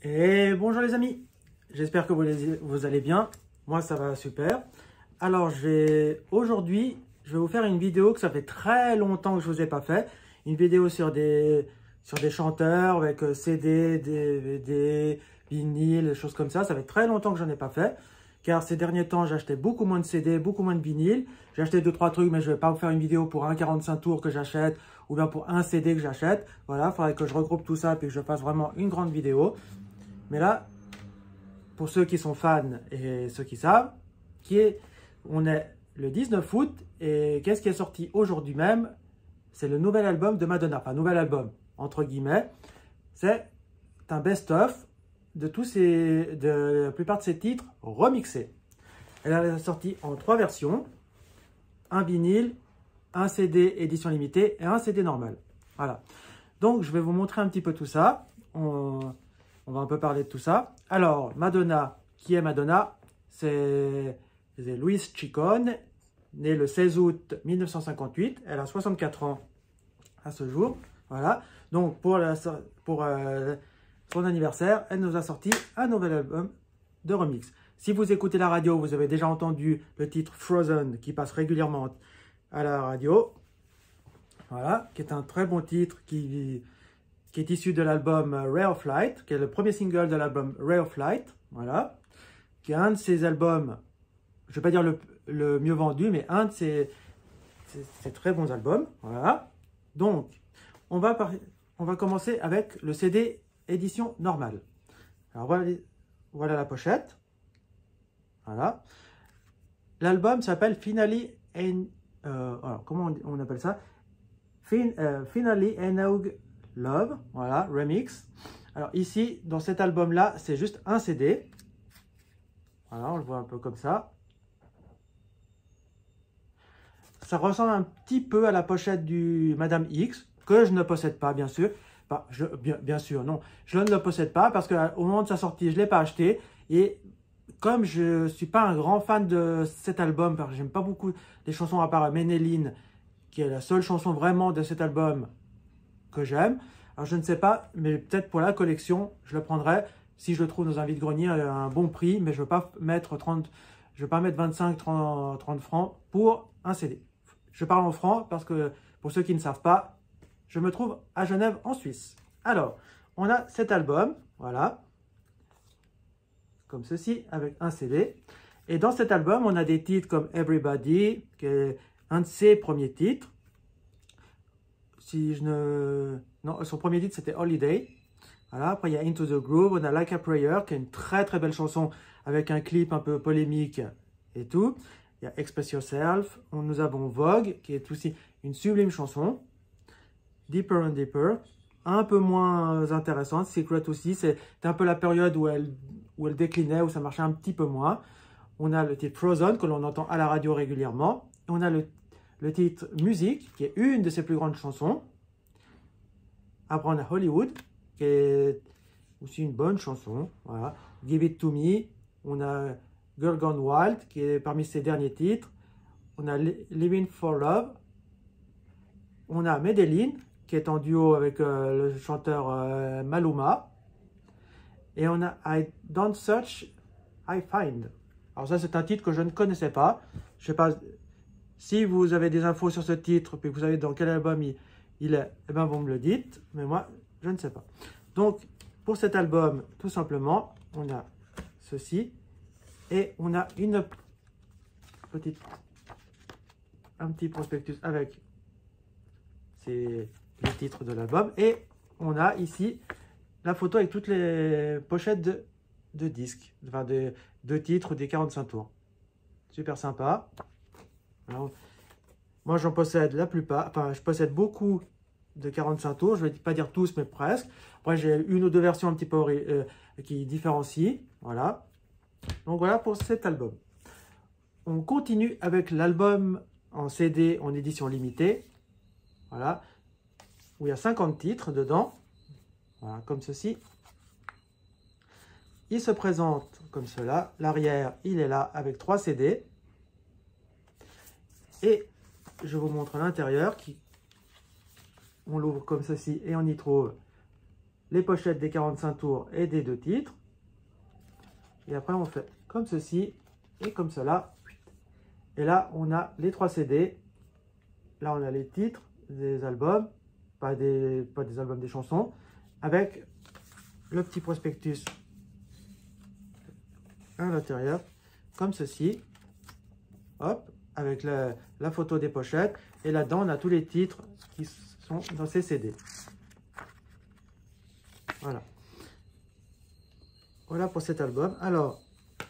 Et bonjour les amis, j'espère que vous allez bien. Moi ça va super. Alors aujourd'hui, je vais vous faire une vidéo que ça fait très longtemps que je ne vous ai pas fait. Une vidéo sur des chanteurs avec CD, DVD, vinyle, des choses comme ça. Ça fait très longtemps que j'en ai pas fait. Car ces derniers temps, j'achetais beaucoup moins de CD, beaucoup moins de vinyle. J'ai acheté 2-3 trucs, mais je ne vais pas vous faire une vidéo pour un 45 tours que j'achète ou bien pour un CD que j'achète. Voilà, il faudrait que je regroupe tout ça et que je fasse vraiment une grande vidéo. Mais là, pour ceux qui sont fans et ceux qui savent, on est le 19 août et qu'est-ce qui est sorti aujourd'hui même? C'est le nouvel album de Madonna. Enfin, nouvel album, entre guillemets. C'est un best-of de la plupart de ses titres remixés. Elle a sorti en 3 versions. Un vinyle, un CD édition limitée et un CD normal. Voilà. Donc, je vais vous montrer un petit peu tout ça. On va un peu parler de tout ça. Alors, Madonna, qui est Madonna? C'est Louise Ciccone, née le 16 août 1958. Elle a 64 ans à ce jour. Voilà. Donc, pour son anniversaire, elle nous a sorti un nouvel album de remix. Si vous écoutez la radio, vous avez déjà entendu le titre Frozen qui passe régulièrement à la radio. Voilà, qui est un très bon titre qui est issu de l'album Ray of Light, qui est le premier single de l'album Ray of Light, voilà, qui est un de ses albums, je ne vais pas dire le mieux vendu, mais un de ses très bons albums, voilà. Donc, on va commencer avec le CD édition normale. Alors, voilà la pochette, voilà. L'album s'appelle Finally, alors, comment on appelle ça? Finally Enaug Love, voilà, remix. Alors ici, dans cet album-là, c'est juste un CD. Voilà, on le voit un peu comme ça. Ça ressemble un petit peu à la pochette du Madame X, que je ne possède pas, bien sûr. Enfin, bien sûr, non, je ne le possède pas parce qu'au moment de sa sortie, je ne l'ai pas acheté. Et comme je ne suis pas un grand fan de cet album, parce que j'aime pas beaucoup les chansons à part Ménéline, qui est la seule chanson vraiment de cet album que j'aime. Alors je ne sais pas, mais peut-être pour la collection, je le prendrai si je le trouve dans un vide-grenier à un bon prix, mais je ne vais pas mettre 25-30 francs pour un CD. Je parle en francs parce que pour ceux qui ne savent pas, je me trouve à Genève en Suisse. Alors, on a cet album, voilà, comme ceci, avec un CD. Et dans cet album, on a des titres comme Everybody, qui est un de ses premiers titres. Non, son premier titre, c'était Holiday. Voilà, après, il y a Into the Groove. On a Like a Prayer, qui est une très très belle chanson avec un clip un peu polémique et tout. Il y a Express Yourself. Nous avons Vogue, qui est aussi une sublime chanson. Deeper and Deeper, un peu moins intéressante. Secret aussi, c'est un peu la période où elle déclinait, où ça marchait un petit peu moins. On a le titre Frozen, que l'on entend à la radio régulièrement. On a le titre Music, qui est une de ses plus grandes chansons. Après, on a Hollywood, qui est aussi une bonne chanson. Voilà. Give It To Me. On a Girl Gone Wild, qui est parmi ses derniers titres. On a Living For Love. On a Medellin, qui est en duo avec le chanteur Maluma. Et on a I Don't Search, I Find. Alors ça, c'est un titre que je ne connaissais pas. Je ne sais pas si vous avez des infos sur ce titre, puis vous savez dans quel album il est, eh bien vous me le dites. Mais moi, je ne sais pas. Donc, pour cet album, tout simplement, on a ceci. Et on a un petit prospectus avec les titres de l'album. Et on a ici la photo avec toutes les pochettes de disques, enfin de titres des 45 tours. Super sympa. Alors, moi, j'en possède la plupart. Enfin, je possède beaucoup de 45 tours. Je ne vais pas dire tous, mais presque. Après, j'ai une ou deux versions un petit peu qui différencient. Voilà. Donc, voilà pour cet album. On continue avec l'album en CD en édition limitée. Voilà. Où il y a 50 titres dedans. Voilà, comme ceci. Il se présente comme cela. L'arrière, il est là avec 3 CD. Et je vous montre l'intérieur. On l'ouvre comme ceci et on y trouve les pochettes des 45 tours et des 2 titres. Et après, on fait comme ceci et comme cela. Et là, on a les 3 CD. Là, on a les titres des albums, pas des albums, des chansons, avec le petit prospectus à l'intérieur, comme ceci. Hop, avec la photo des pochettes. Et là-dedans, on a tous les titres qui sont dans ces CD. Voilà. Voilà pour cet album. Alors,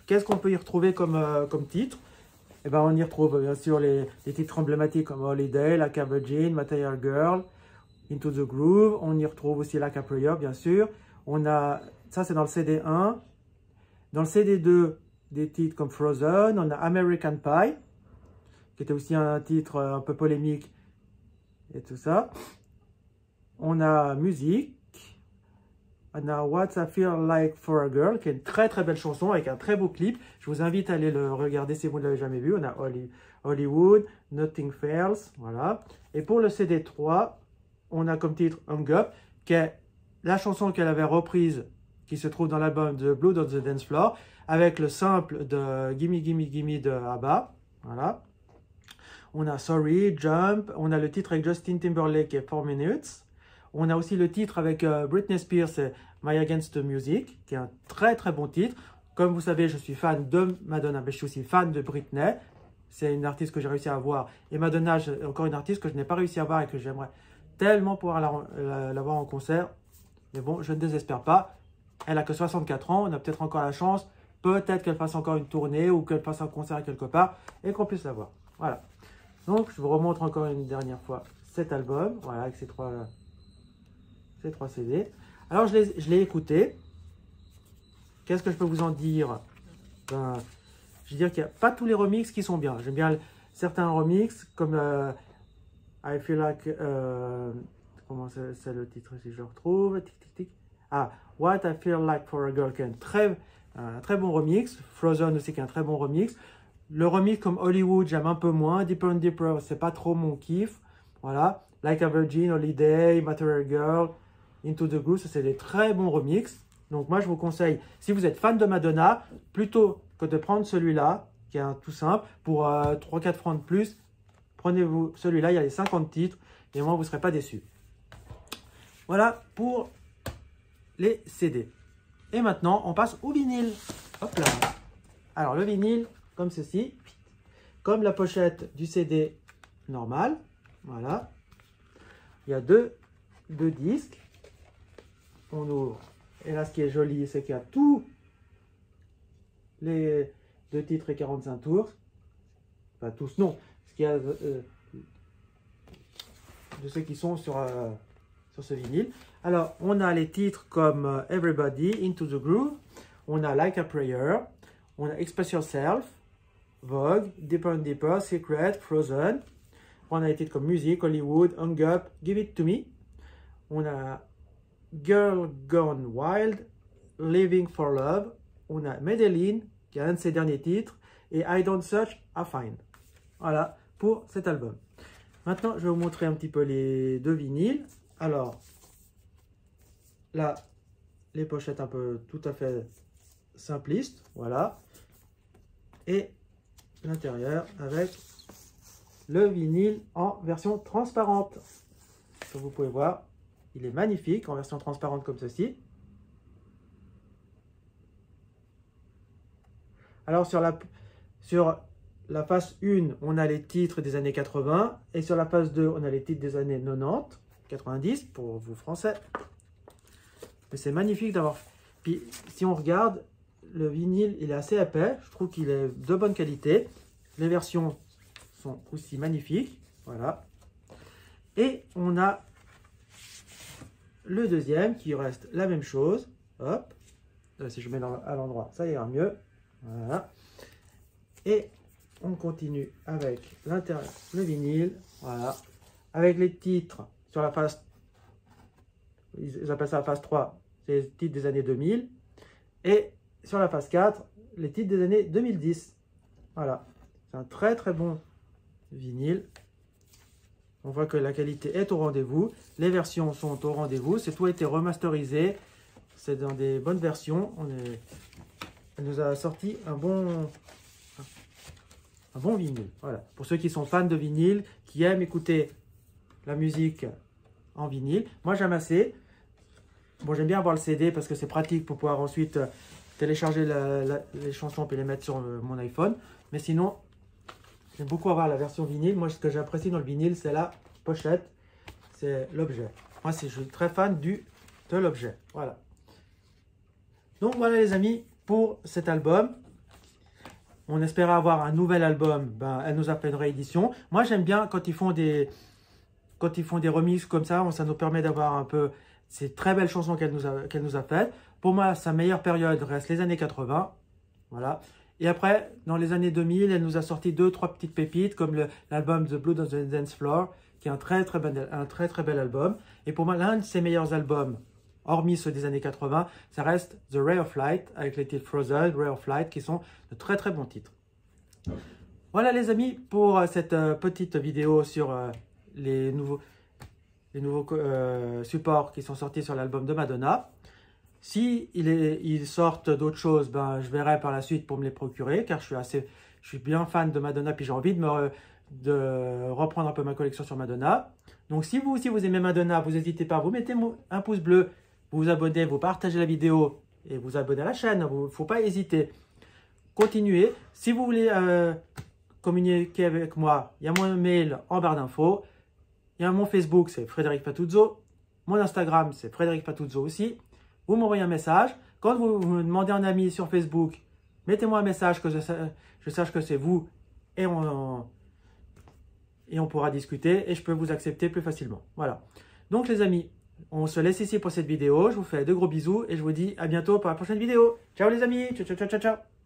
qu'est-ce qu'on peut y retrouver comme titre? Eh ben, on y retrouve bien sûr les titres emblématiques comme Holiday, Like a Virgin, Material Girl, Into the Groove. On y retrouve aussi Like a Prayer, bien sûr. On a, ça c'est dans le CD 1. Dans le CD 2, des titres comme Frozen. On a American Pie, qui était aussi un titre un peu polémique et tout ça. On a Musique. On a What I Feel Like for a Girl, qui est une très très belle chanson avec un très beau clip. Je vous invite à aller le regarder si vous ne l'avez jamais vu. On a Hollywood, Nothing Fails, voilà. Et pour le CD 3, on a comme titre Hung Up, qui est la chanson qu'elle avait reprise, qui se trouve dans l'album de Blood on the Dance Floor, avec le sample de Gimme Gimme Gimme de ABBA, voilà. On a Sorry, Jump, on a le titre avec Justin Timberlake qui est 4 Minutes. On a aussi le titre avec Britney Spears, c'est My Against the Music, qui est un très très bon titre. Comme vous savez, je suis fan de Madonna, mais je suis aussi fan de Britney. C'est une artiste que j'ai réussi à voir. Et Madonna, encore une artiste que je n'ai pas réussi à voir et que j'aimerais tellement pouvoir la voir en concert. Mais bon, je ne désespère pas. Elle a que 64 ans, on a peut-être encore la chance. Peut-être qu'elle fasse encore une tournée ou qu'elle fasse un concert quelque part et qu'on puisse la voir. Voilà. Donc, je vous remontre encore une dernière fois cet album, voilà, avec ces trois CD. Alors, je l'ai écouté. Qu'est-ce que je peux vous en dire? Ben, je veux dire qu'il n'y a pas tous les remixes qui sont bien. J'aime bien certains remixes, comme I Feel Like... comment c'est le titre, si je retrouve? Tic, tic, tic. Ah, What I Feel Like for a Girl, qui est un très bon remix. Frozen aussi, qui est un très bon remix. Le remix comme Hollywood, j'aime un peu moins. Deeper and Deeper, c'est pas trop mon kiff. Voilà. Like a Virgin, Holiday, Material Girl, Into the Groove, ça c'est des très bons remixes. Donc moi je vous conseille, si vous êtes fan de Madonna, plutôt que de prendre celui-là, qui est un tout simple, pour 3-4 francs de plus, prenez-vous celui-là, il y a les 50 titres, et moi vous ne serez pas déçus. Voilà pour les CD. Et maintenant, on passe au vinyle. Hop là. Alors le vinyle, comme ceci, comme la pochette du CD normal, voilà. Il y a deux disques. On ouvre. Et là, ce qui est joli, c'est qu'il y a tous les 2 titres et 45 tours. Pas tous, non. Ce qu'il y a de ceux qui sont sur ce vinyle. Alors, on a les titres comme Everybody, Into the Groove. On a Like a Prayer. On a Express Yourself, Vogue, Deeper and Deeper, Secret, Frozen. On a les titres comme Music, Hollywood, Hung Up, Give It To Me. On a Girl Gone Wild, Living for Love. On a Medellin, qui est un de ses derniers titres. Et I Don't Search, I Find. Voilà pour cet album. Maintenant, je vais vous montrer un petit peu les 2 vinyles. Alors, là, les pochettes un peu tout à fait simplistes. Voilà. Et l'intérieur avec le vinyle en version transparente. Comme vous pouvez voir, il est magnifique en version transparente comme ceci. Alors sur la face 1, on a les titres des années 80 et sur la face 2, on a les titres des années 90, 90 pour vous français. Mais c'est magnifique d'avoir... Puis si on regarde, le vinyle, il est assez épais. Je trouve qu'il est de bonne qualité. Les versions sont aussi magnifiques. Voilà. Et on a le deuxième qui reste la même chose. Hop. Là, si je mets à l'endroit, ça ira mieux. Voilà. Et on continue avec l'intérieur, le vinyle. Voilà. Avec les titres sur la face, ils appellent ça la face 3, c'est les titres des années 2000. Et sur la face 4, les titres des années 2010. Voilà. C'est un très très bon vinyle. On voit que la qualité est au rendez-vous. Les versions sont au rendez-vous. C'est tout a été remasterisé. C'est dans des bonnes versions. Elle nous a sorti un bon vinyle. Voilà. Pour ceux qui sont fans de vinyle, qui aiment écouter la musique en vinyle. Moi, j'aime assez. Bon, j'aime bien avoir le CD parce que c'est pratique pour pouvoir ensuite télécharger les chansons et les mettre sur mon iPhone. Mais sinon, j'aime beaucoup avoir la version vinyle. Moi, ce que j'apprécie dans le vinyle, c'est la pochette. C'est l'objet. Moi, je suis très fan de l'objet. Voilà. Donc, voilà les amis, pour cet album. On espérait avoir un nouvel album. Ben, elle nous a fait une réédition. Moi, j'aime bien quand ils font des remixes comme ça. Ça nous permet d'avoir un peu ces très belles chansons qu'elle nous a faites. Pour moi, sa meilleure période reste les années 80. Voilà. Et après, dans les années 2000, elle nous a sorti 2-3 petites pépites comme l'album The Blood on the Dance Floor, qui est un très très bel album. Et pour moi, l'un de ses meilleurs albums, hormis ceux des années 80, ça reste The Ray of Light avec les titres Frozen, Ray of Light, qui sont de très très bons titres. Voilà les amis pour cette petite vidéo sur les nouveaux supports qui sont sortis sur l'album de Madonna. Si ils sortent d'autres choses, ben, je verrai par la suite pour me les procurer, car je suis bien fan de Madonna, puis j'ai envie de reprendre un peu ma collection sur Madonna. Donc si vous aussi vous aimez Madonna, vous n'hésitez pas, vous mettez un pouce bleu, vous vous abonnez, vous partagez la vidéo et vous abonnez à la chaîne, il ne faut pas hésiter. Continuez. Si vous voulez communiquer avec moi, il y a mon mail en barre d'infos. Il y a mon Facebook, c'est Frédéric Fatuzzo. Mon Instagram, c'est Frédéric Fatuzzo aussi. Vous m'envoyez un message. Quand vous me demandez un ami sur Facebook, mettez-moi un message que je sache que c'est vous et on pourra discuter et je peux vous accepter plus facilement. Voilà. Donc les amis, on se laisse ici pour cette vidéo. Je vous fais de gros bisous et je vous dis à bientôt pour la prochaine vidéo. Ciao les amis. Ciao, ciao, ciao, ciao.